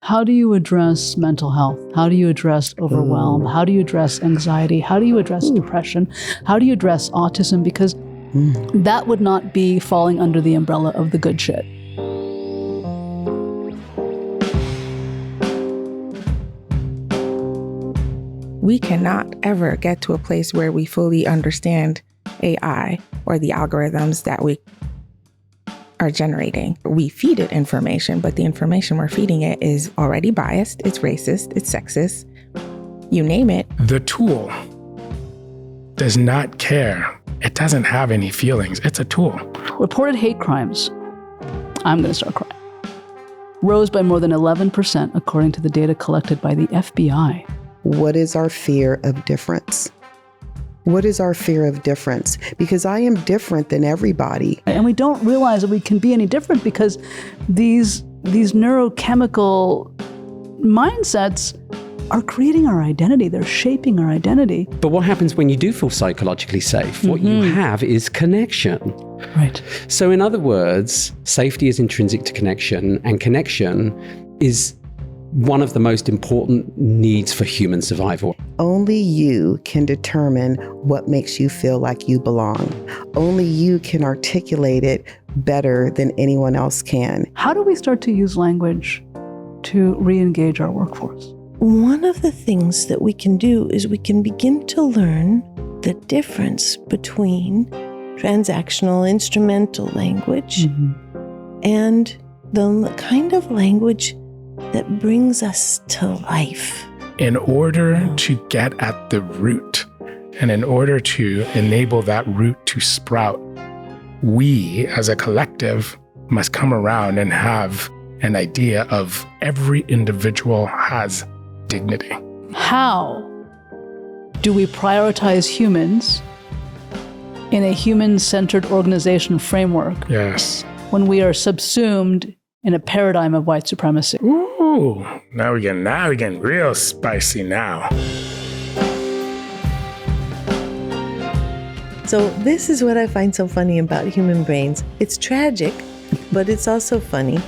How do you address mental health? How do you address overwhelm? How do you address anxiety? How do you address depression? How do you address autism? Because that would not be falling under the umbrella of the good shit. We cannot ever get to a place where we fully understand AI or the algorithms that we are generating. We feed it information, but the information we're feeding it is already biased, it's racist, it's sexist, you name it. The tool does not care. It doesn't have any feelings. It's a tool. Reported hate crimes, I'm going to start crying, rose by more than 11% according to the data collected by the FBI. What is our fear of difference? What is our fear of difference? Because I am different than everybody. And we don't realize that we can be any different because these neurochemical mindsets are creating our identity. They're shaping our identity. But what happens when you do feel psychologically safe? What you have is connection. Right. So in other words, safety is intrinsic to connection, and connection is one of the most important needs for human survival. Only you can determine what makes you feel like you belong. Only you can articulate it better than anyone else can. How do we start to use language to re-engage our workforce? One of the things that we can do is we can begin to learn the difference between transactional instrumental language and the kind of language that brings us to life. In order to get at the root, and in order to enable that root to sprout, we as a collective must come around and have an idea of every individual has dignity. How do we prioritize humans in a human-centered organization framework Yes. when we are subsumed in a paradigm of white supremacy? Ooh, now we're getting real spicy now. So this is what I find so funny about human brains. It's tragic, but it's also funny.